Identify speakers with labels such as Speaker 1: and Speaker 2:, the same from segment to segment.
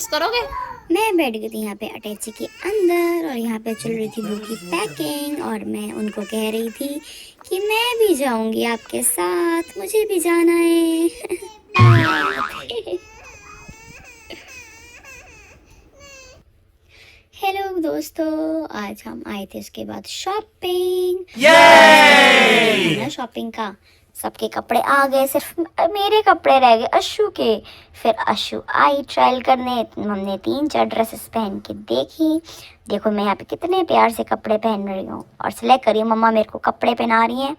Speaker 1: करोगे?
Speaker 2: मैं बैठ गई थी यहाँ पे अटैची के अंदर और यहाँ पे चल रही थी बुक की पैकिंग और मैं उनको कह रही थी कि मैं भी जाऊंगी आपके साथ, मुझे भी जाना है। हेलो दोस्तों, आज हम आए थे उसके बाद शॉपिंग। शॉपिंग का सबके कपड़े आ गए, सिर्फ मेरे कपड़े रह गए अशु के। फिर अशु आई ट्रायल करने, हमने 3-4 ड्रेसेस पहन के देखी। देखो मैं यहाँ पे कितने प्यार से कपड़े पहन रही हूँ और सिलेक्ट करी, मम्मा मेरे को कपड़े पहना रही हैं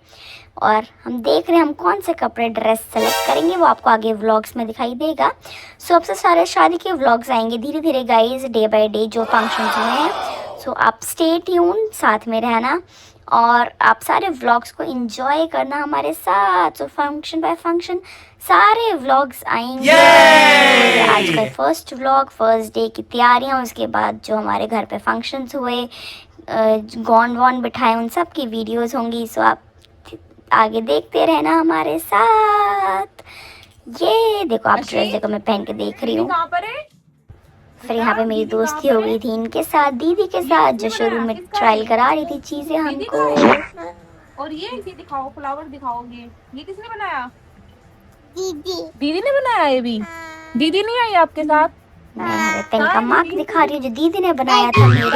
Speaker 2: और हम देख रहे हैं हम कौन से कपड़े ड्रेस सेलेक्ट करेंगे, वो आपको आगे व्लॉग्स में दिखाई देगा। सो अब से सारे शादी के व्लॉग्स आएंगे धीरे धीरे गाइस, डे बाय डे जो फंक्शंस हुए हैं। सो आप स्टे ट्यून, साथ में रहना और आप सारे व्लॉग्स को एंजॉय करना हमारे साथ। सो फंक्शन बाय फंक्शन सारे व्लॉग्स आएंगे। आज का फर्स्ट व्लॉग, फर्स्ट डे की तैयारियां, उसके बाद जो हमारे घर पे फंक्शंस हुए, गॉन वॉन बिठाए, उन सब की वीडियोस होंगी। सो आप आगे देखते रहना हमारे साथ। ये देखो आप ड्रेस देखो मैं पहन के देख रही हूँ। फिर यहाँ पे मेरी दोस्ती हो गई थी इनके साथ, दीदी के साथ, जो शोरूम में ट्रायल करा रही थी चीजें हमको।
Speaker 1: और ये दिखाओ, फ्लावर दिखाओगे, ये किसने बनाया? दीदी ने बनाया। ये भी दीदी नहीं आई आपके साथ?
Speaker 2: मैं यहाँ पे पेन का मार्क दिखा रही हूँ जो दीदी ने बनाया था मेरे।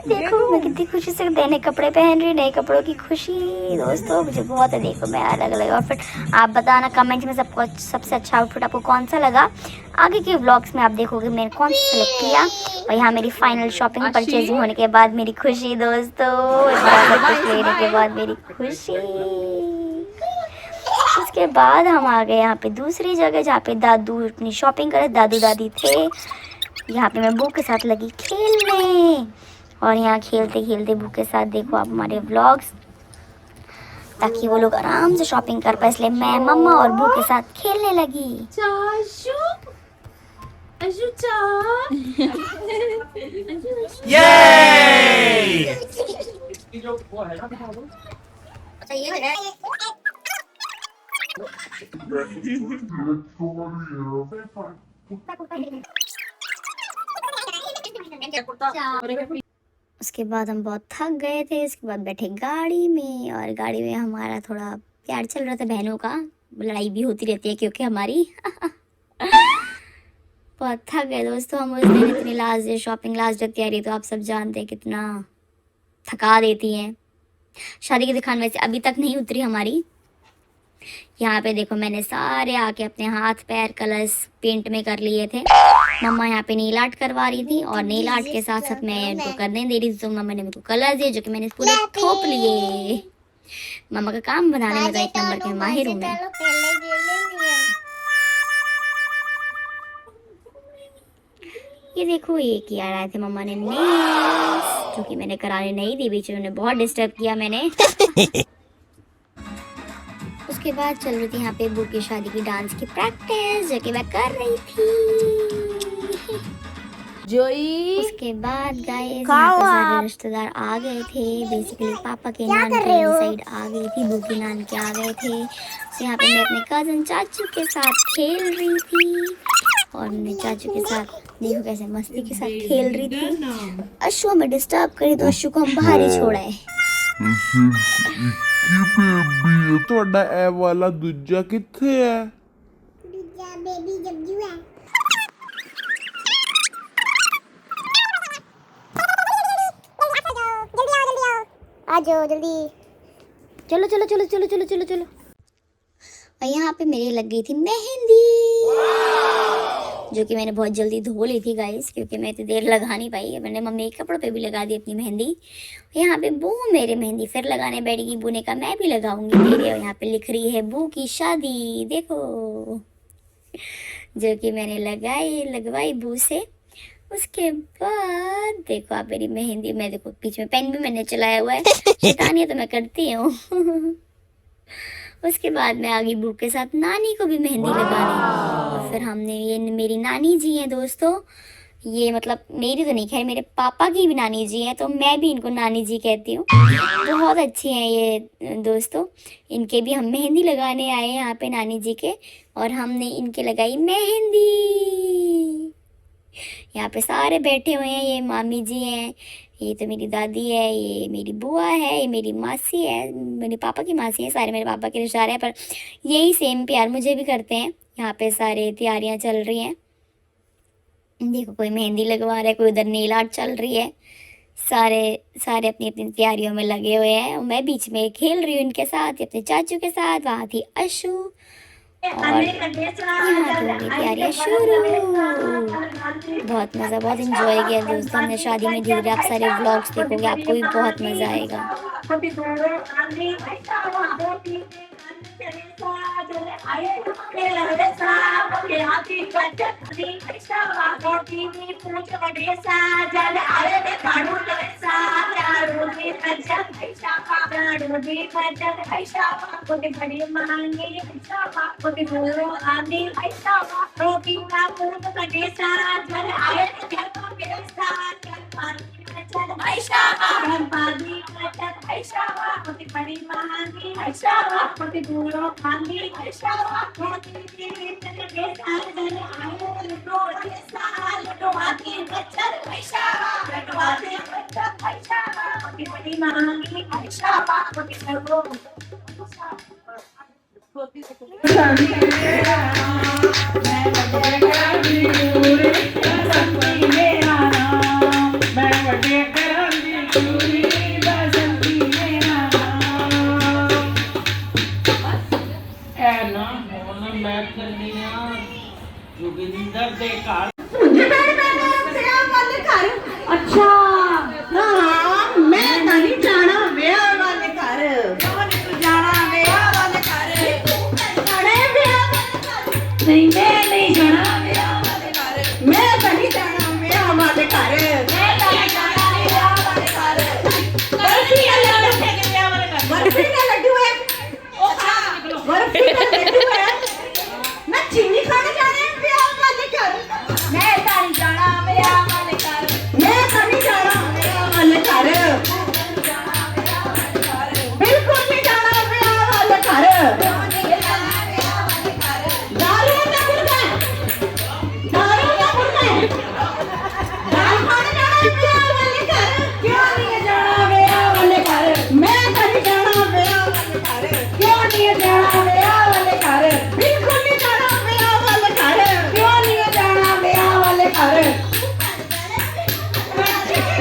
Speaker 2: देखो मैं कितनी खुशी से नए कपड़े पहन रही, नए कपड़ों की खुशी दोस्तों मुझे बहुत है। देखो मैं अलग अलग आउटफिट, आप बताना कमेंट में सबको सबसे अच्छा आउटफिट आपको कौन सा लगा। आगे के व्लॉग्स में आप देखोगे मैंने कौन सा सेलेक्ट किया। और यहाँ मेरी फाइनल शॉपिंग परचेजिंग होने के बाद मेरी खुशी दोस्तों, कुछ लेने के बाद मेरी खुशी। उसके बाद हम आ गए यहाँ पे दूसरी जगह जहाँ पे दादू अपनी शॉपिंग करे, दादू दादी थे। यहाँ पे मैं बुक के साथ लगी खेलने और यहाँ खेलते खेलते बुक के साथ देखो आप हमारे व्लॉग्स, ताकि वो लोग आराम से शॉपिंग कर पाए, इसलिए मैं मम्मा और बुक के साथ खेलने लगी। उसके बाद हम बहुत थक गए थे, उसके बाद बैठे गाड़ी में और गाड़ी में हमारा थोड़ा प्यार चल रहा था, बहनों का लड़ाई भी होती रहती है क्योंकि हमारी बहुत थक गए दोस्तों हम उस दिन। इतनी last day shopping, last day तैयारी, तो आप सब जानते हैं कितना थका देती हैं। शादी की दुकान वैसे अभी तक नहीं उतरी हमारी। यहाँ पे देखो मैंने सारे आके अपने हाथ पैर कलर्स पेंट में कर लिए थे। मम्मा यहाँ पे नेल आर्ट करवा रही थी और नेल आर्ट के साथ साथ मैं उनको करने दे रही थी, तो मम्मा ने मेरे को कलर दिए जो कि मैंने पूरे थोप लिए। मम्मा का काम बनाने में तो एक नंबर के माहिर हूँ मैं। ये देखो ये किया रहे थे मम्मा ने नेल्स, जो कि मैंने कराने नहीं दी, बीच में उन्हें बहुत डिस्टर्ब किया मैंने। उसके बाद चल रही थी यहाँ पे बुक की शादी की डांस की प्रैक्टिस, जो कि मैं कर रही थी।
Speaker 1: जोई
Speaker 2: उसके बाद गाइस यहाँ पे सारे रिश्तेदार आ गए थे, बेसिकली पापा के नान की साइड आ गई थी, बुकी नान के आ गए थे। तो यहाँ पे मैं अपने कजन चाचू के साथ खेल रही थी और अपने चाचू के साथ देखो कैसे मस्ती के साथ खेल रही थी। अशु हमें डिस्टर्ब करी तो अशु को हम बाहर ही छोड़ा है।
Speaker 3: ਤੁਹਾਡਾ ਇਹ ਵਾਲਾ ਦੂਜਾ ਕਿੱਥੇ ਹੈ?
Speaker 2: ਦੂਜਾ ਬੇਬੀ ਜੱਜੂ ਹੈ। आ जाओ जल्दी, चलो चलो चलो चलो चलो चलो चलो। और यहाँ पे मेरी लग गई थी मेहंदी, जो कि मैंने बहुत जल्दी धो ली थी गाइस, क्योंकि मैं इतनी देर लगा नहीं पाई। मैंने मम्मी के कपड़ों पे भी लगा दी अपनी मेहंदी। यहाँ पे बू मेरे मेहंदी फिर लगाने बैठेगी, बू ने कहा मैं भी लगाऊंगी तेरे। और यहाँ पे लिख रही है बू की शादी, देखो, जो कि मैंने लगवाई बू से। उसके बाद देखो आप मेरी मेहंदी, मैं देखो बीच में पेन भी मैंने चलाया हुआ है, शैतानियाँ तो मैं करती हूँ। उसके बाद मैं आ गई बू के साथ नानी को भी मेहंदी लगाने। और फिर हमने, ये मेरी नानी जी हैं दोस्तों, ये मतलब मेरी तो नहीं, खैर मेरे पापा की भी नानी जी हैं, तो मैं भी इनको नानी जी कहती हूँ। बहुत अच्छी हैं ये दोस्तों। इनके भी हम मेहंदी लगाने आए हैं यहाँ पे नानी जी के, और हमने इनके लगाई मेहंदी। यहाँ पे सारे बैठे हुए हैं, ये मामी जी हैं, ये तो मेरी दादी है, ये मेरी बुआ है, ये मेरी मासी है, मेरे पापा की मासी है, सारे मेरे पापा के रिश्तेदार हैं, पर यही सेम प्यार मुझे भी करते हैं। यहाँ पे सारे तैयारियाँ चल रही हैं। देखो कोई मेहंदी लगवा रहा है, कोई उधर नेल आर्ट चल रही है, सारे सारे अपनी अपनी तैयारियों में लगे हुए हैं। और मैं बीच में खेल रही हूँ इनके साथ, अपने चाचू के साथ। वहाँ थी अशु, और यहाँ तो मेरी तैयारियाँ शुरू। बहुत मज़ा, बहुत इंजॉय किया दोस्तों हमने शादी में। धीरे आप सारे व्लॉग्स देखोगे, आपको भी बहुत मज़ा आएगा।
Speaker 4: जोगिंदर दे घर
Speaker 5: अच्छा हाँ मैं ਤਾਂ ਨਹੀਂ ਜਾਣਾ ਵਿਆਹ ਵਾਲੇ ਘਰ ਕੌਣ ਤੂੰ ਜਾਣਾ ਵਿਆਹ ਵਾਲੇ ਘਰ ਜਾਣੇ ਵਿਆਹ ਵਾਲੇ ਘਰ ਨਹੀਂ ਮੈਂ ਨਹੀਂ ਜਾਣਾ ਵਿਆਹ ਵਾਲੇ ਘਰ ਮੈਂ ਤਾਂ ਨਹੀਂ ਜਾਣਾ ਵਿਆਹ ਵਾਲੇ ਘਰ ਮੈਂ ਤਾਂ ਨਹੀਂ ਜਾਣਾ ਵਿਆਹ ਵਾਲੇ ਘਰ ਬਰਫੀ ਦਾ ਲੱਡੂ ਹੈ ਕਿ ਵਿਆਹ ਵਾਲੇ ਘਰ ਬਰਫੀ ਦਾ ਲੱਡੂ ਹੈ ਉਹ ਖਾ ਨਿਕਲੋ ਬਰਫੀ ਦਾ ਲੱਡੂ ਹੈ ਮੈਂ ਚੀਨੀ ਖਾਣੇ ਜਾਣੇ ਵਿਆਹ ਵਾਲੇ ਘਰ ਮੈਂ ਤਾਂ ਨਹੀਂ ਜਾਣਾ ਵਿਆਹ ਵਾਲੇ ਘਰ ਮੈਂ ਤਾਂ ਨਹੀਂ ਜਾਣਾ ਵਿਆਹ ਵਾਲੇ ਘਰ ਬਿਲਕੁਲ ਨਹੀਂ ਜਾਣਾ ਵਿਆਹ ਵਾਲੇ ਘਰ ਦਾਰੂ ਦਾ ਮੁਰਗਾ ਦਾਰੂ ਦਾ ਮੁਰਗਾ ਦਾਲ ਖਾਣੇ ਜਾਣਾ ਵਿਆਹ ਵਾਲੇ ਘਰ ਕਿਉਂ ਨਹੀਂ ਜਾਣਾ ਵਿਆਹ ਵਾਲੇ ਘਰ ਮੈਂ ਤਾਂ ਨਹੀਂ ਜਾਣਾ ਵਿਆਹ ਵਾਲੇ ਘਰ ਕਿਉਂ ਨਹੀਂ ਜਾਣਾ ਵਿਆਹ ਵਾਲੇ ਘਰ ਬਿਲਕੁਲ ਨਹੀਂ ਜਾਣਾ ਵਿਆਹ ਵਾਲੇ ਘਰ ਕਿਉਂ ਨਹੀਂ ਜਾਣਾ ਵਿਆਹ ਵਾਲੇ ਘਰ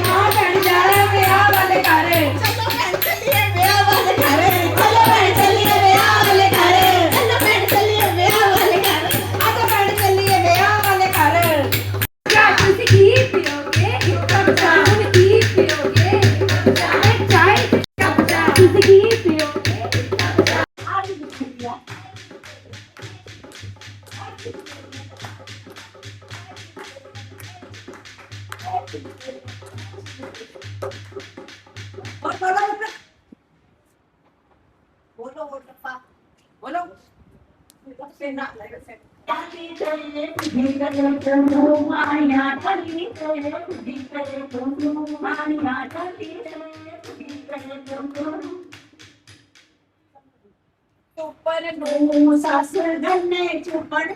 Speaker 5: ਹਾਂ ਭੈਣ ਜਾਣਾ ਵਿਆਹ ਵਾਲੇ ਘਰ ਚਲੋ ਭੈਣ ਚੱਲੀਏ ਵਿਆਹ ਵਾਲੇ ਘਰ ਚਲੋ ਭੈਣ ਚੱਲੀਏ ਵਿਆਹ ਵਾਲੇ ਘਰ ਚਲੋ ਭੈਣ ਚੱਲੀਏ ਵਿਆਹ ਵਾਲੇ ਘਰ ਆਜਾ ਭੈਣ ਚੱਲੀਏ ਵਿਆਹ ਵਾਲੇ ਘਰ क्या ਤੁਸੀਂ ਕੀ ਪੀਓਗੇ ਇੱਕ ਕੱਪ ਚਾਹ ਤੁਸੀਂ ਕੀ ਪੀਓਗੇ ਚਾਹ ਕੱਪ ਚਾਹ ਤੁਸੀਂ ਕੀ ਪੀਓਗੇ ਇੱਕ ਕੱਪ ਚਾਹ ਆ ਜੀ और बोलो बोलो से ना लगे से ऊपर नो सासुर धने चुपड़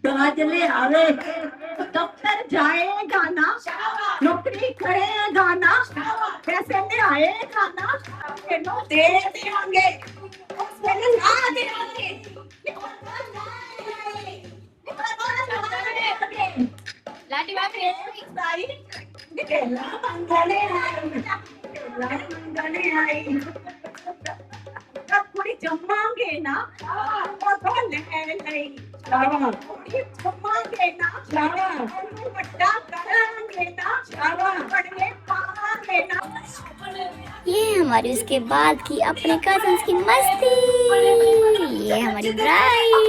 Speaker 5: गाजले आवे दफ्तर जाएगा ना नौकरी करेगा ना पैसे में आएगा ना दे देंगे
Speaker 1: लाठी बाबी
Speaker 5: कुड़ी जमांगे ना तो ले ले कुड़ी जमांगे ना बड़ा करांगे ना बड़े पांगे ना।
Speaker 2: ये हमारी उसके बाद की अपने कजन्स की मस्ती। ये हमारी ब्राइड।